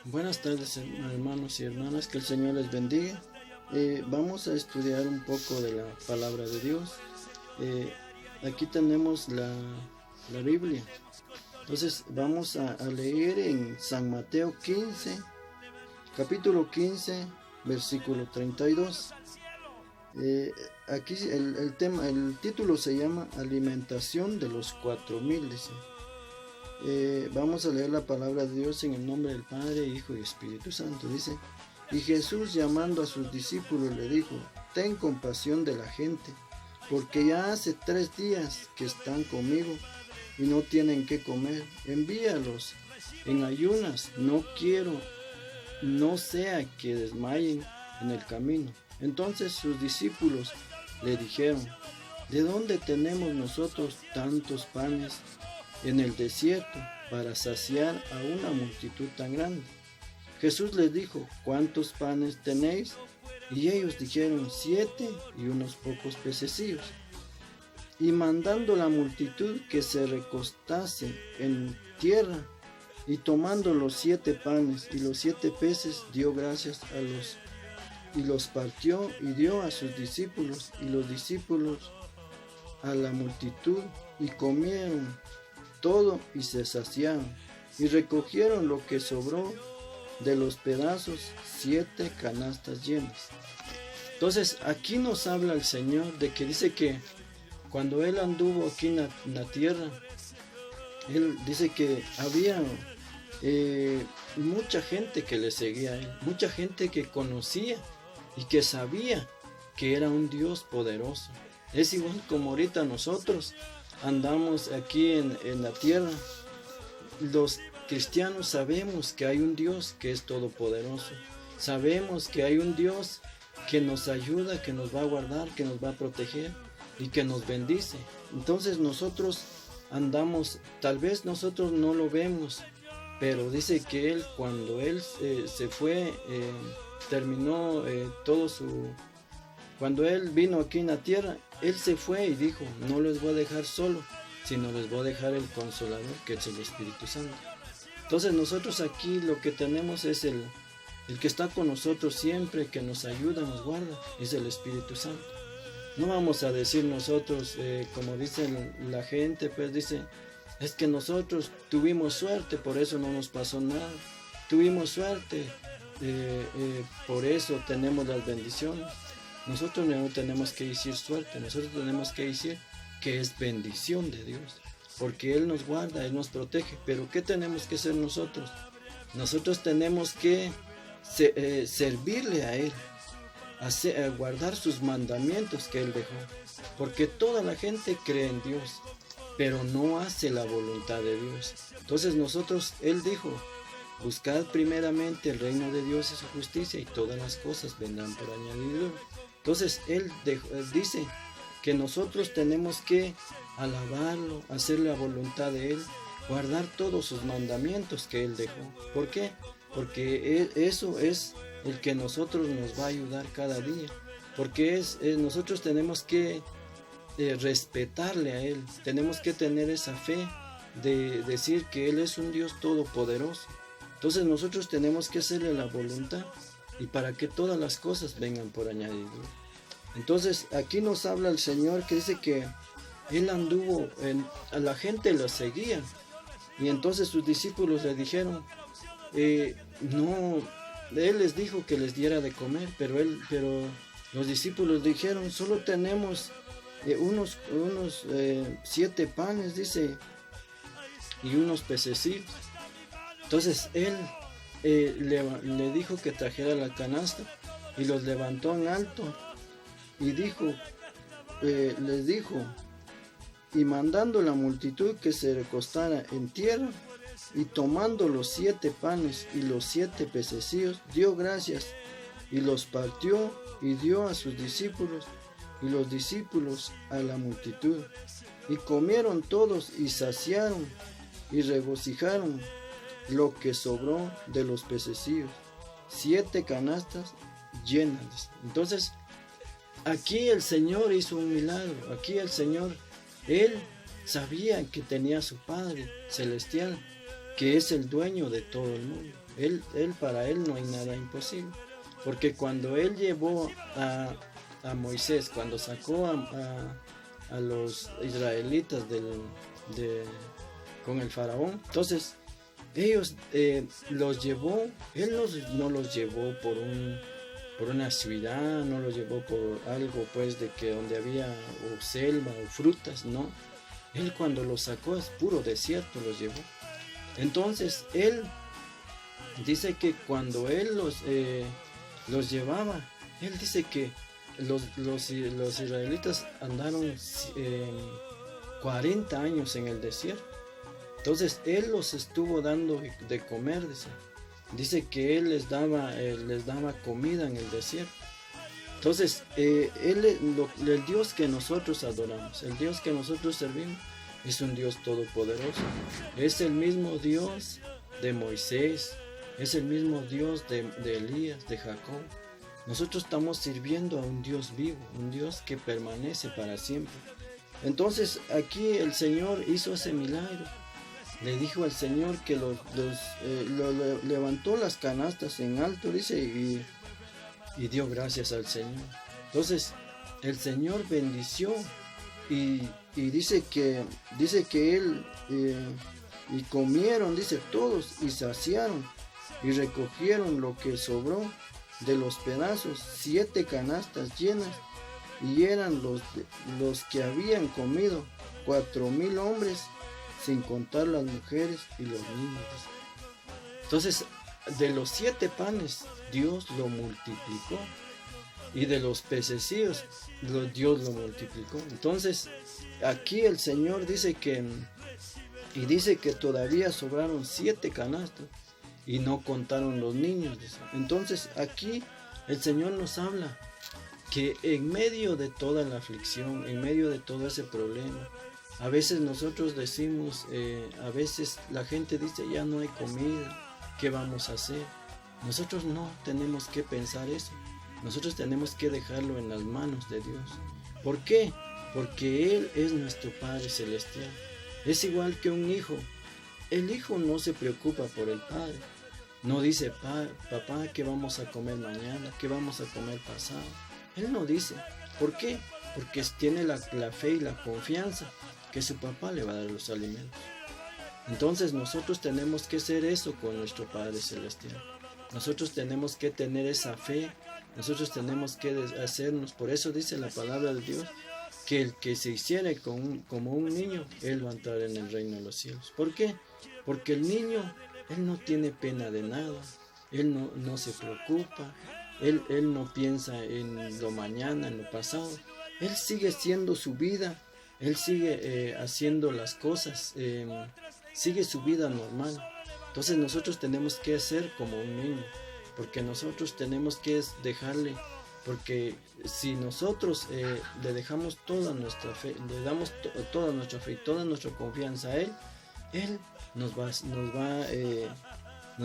Buenas tardes, hermanos y hermanas, que el Señor les bendiga. Vamos a estudiar un poco de la palabra de Dios. Aquí tenemos la Biblia. Entonces vamos a leer en San Mateo 15, capítulo 15, versículo 32. Aquí el título se llama Alimentación de los 4000, dice. Vamos a leer la palabra de Dios en el nombre del Padre, Hijo y Espíritu Santo. Dice: y Jesús, llamando a sus discípulos, le dijo: ten compasión de la gente, porque ya hace 3 días que están conmigo y no tienen qué comer. Envíalos en ayunas, no sea que desmayen en el camino. Entonces sus discípulos le dijeron: ¿de dónde tenemos nosotros tantos panes en el desierto para saciar a una multitud tan grande? Jesús les dijo: ¿cuántos panes tenéis? Y ellos dijeron: 7 y unos pocos pececillos. Y mandando la multitud que se recostase en tierra, y tomando los 7 panes y los 7 peces, dio gracias y los partió y dio a sus discípulos, y los discípulos a la multitud, y comieron todo y se saciaron, y recogieron lo que sobró de los pedazos, 7 canastas llenas. Entonces aquí nos habla el Señor de que dice que cuando Él anduvo aquí en la tierra, Él dice que había mucha gente que le seguía a Él, mucha gente que conocía y que sabía que era un Dios poderoso. Es igual como ahorita nosotros andamos aquí en la tierra. Los cristianos sabemos que hay un Dios que es todopoderoso. Sabemos que hay un Dios que nos ayuda, que nos va a guardar, que nos va a proteger y que nos bendice. Entonces nosotros andamos, tal vez nosotros no lo vemos, pero dice que Él, cuando Él se fue, terminó cuando Él vino aquí en la tierra, Él se fue y dijo: no les voy a dejar solo, sino les voy a dejar el Consolador, que es el Espíritu Santo. Entonces nosotros aquí lo que tenemos es el que está con nosotros siempre, que nos ayuda, nos guarda, es el Espíritu Santo. No vamos a decir nosotros, como dice la gente, pues dice: es que nosotros tuvimos suerte, por eso no nos pasó nada. Tuvimos suerte, por eso tenemos las bendiciones. Nosotros no tenemos que decir suerte, nosotros tenemos que decir que es bendición de Dios, porque Él nos guarda, Él nos protege. Pero ¿qué tenemos que hacer nosotros? Nosotros tenemos que servirle a Él, guardar sus mandamientos que Él dejó, porque toda la gente cree en Dios, pero no hace la voluntad de Dios. Entonces nosotros, Él dijo: buscad primeramente el reino de Dios y su justicia, y todas las cosas vendrán por añadidura. Entonces Él dice que nosotros tenemos que alabarlo, hacer la voluntad de Él, guardar todos sus mandamientos que Él dejó. ¿Por qué? Porque eso es el que nosotros nos va a ayudar cada día. Porque nosotros tenemos que respetarle a Él, tenemos que tener esa fe de decir que Él es un Dios todopoderoso. Entonces nosotros tenemos que hacerle la voluntad, y para que todas las cosas vengan por añadidura. Entonces aquí nos habla el Señor, que dice que Él anduvo, a la gente lo seguía, y entonces sus discípulos le dijeron, no, Él les dijo que les diera de comer, pero los discípulos dijeron: solo tenemos unos 7 panes, dice, y unos pececillos. Entonces Él le dijo que trajera la canasta, y los levantó en alto, y les dijo, y mandando la multitud que se recostara en tierra, y tomando los 7 panes y los 7 pececillos, dio gracias, y los partió, y dio a sus discípulos, y los discípulos a la multitud. Y comieron todos, y saciaron, y regocijaron lo que sobró de los pececillos, 7 canastas llenas. Entonces, aquí el Señor hizo un milagro. Aquí el Señor, Él sabía que tenía a su Padre celestial, que es el dueño de todo el mundo. Para él no hay nada imposible. Porque cuando él llevó a Moisés, cuando sacó a los israelitas con el faraón, entonces ellos los llevó, él no los llevó por una ciudad, no los llevó por algo pues de que donde había o selva o frutas, no. Él cuando los sacó es puro desierto, los llevó. Entonces él dice que cuando él los llevaba, él dice que los israelitas andaron 40 años en el desierto. Entonces él los estuvo dando de comer, dice que él les daba comida en el desierto. Entonces el Dios que nosotros adoramos, el Dios que nosotros servimos, es un Dios todopoderoso. Es el mismo Dios de Moisés, es el mismo Dios de Elías, de Jacob. Nosotros estamos sirviendo a un Dios vivo, un Dios que permanece para siempre. Entonces aquí el Señor hizo ese milagro. Le dijo al Señor que levantó las canastas en alto, dice, y dio gracias al Señor. Entonces el Señor bendició y dice que él y comieron, dice, todos, y saciaron y recogieron lo que sobró de los pedazos, 7 canastas llenas, y eran los que habían comido 4,000 hombres, sin contar las mujeres y los niños. Entonces, de los 7 panes, Dios lo multiplicó, y de los pececillos, Dios lo multiplicó. Entonces, aquí el Señor dice que todavía sobraron 7 canastas, y no contaron los niños. Entonces, aquí el Señor nos habla que en medio de toda la aflicción, en medio de todo ese problema, a veces nosotros decimos, a veces la gente dice, ya no hay comida, ¿qué vamos a hacer? Nosotros no tenemos que pensar eso. Nosotros tenemos que dejarlo en las manos de Dios. ¿Por qué? Porque Él es nuestro Padre Celestial. Es igual que un hijo. El hijo no se preocupa por el padre. No dice, papá, ¿qué vamos a comer mañana? ¿Qué vamos a comer pasado? Él no dice. ¿Por qué? Porque tiene la fe y la confianza que su papá le va a dar los alimentos. Entonces nosotros tenemos que hacer eso con nuestro Padre Celestial. Nosotros tenemos que tener esa fe. Nosotros tenemos que hacernos. Por eso dice la palabra de Dios, que el que se hiciere como un niño, él va a entrar en el reino de los cielos. ¿Por qué? Porque el niño, él no tiene pena de nada. Él no se preocupa. Él no piensa en lo mañana, en lo pasado. Él sigue siendo su vida. Él sigue haciendo las cosas. Sigue su vida normal. Entonces nosotros tenemos que ser como un niño. Porque nosotros tenemos que dejarle. Porque si nosotros le dejamos toda nuestra fe, le damos toda nuestra fe y toda nuestra confianza a Él, Él nos va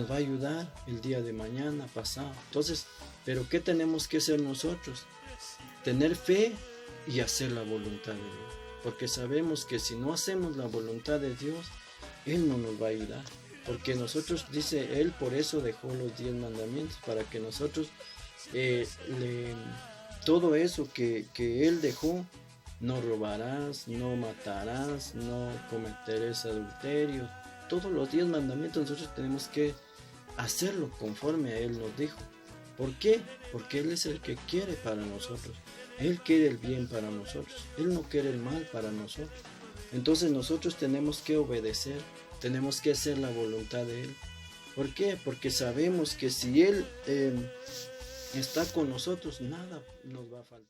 a ayudar el día de mañana, pasado. Entonces, ¿pero qué tenemos que hacer nosotros? Tener fe y hacer la voluntad de Dios. Porque sabemos que si no hacemos la voluntad de Dios, Él no nos va a ayudar. Porque nosotros, dice Él, por eso dejó los 10 mandamientos, para que nosotros todo eso que Él dejó, no robarás, no matarás, no cometerás adulterio, todos los 10 mandamientos nosotros tenemos que hacerlo conforme a Él nos dijo. ¿Por qué? Porque Él es el que quiere para nosotros. Él quiere el bien para nosotros. Él no quiere el mal para nosotros. Entonces nosotros tenemos que obedecer, tenemos que hacer la voluntad de Él. ¿Por qué? Porque sabemos que si Él está con nosotros, nada nos va a faltar.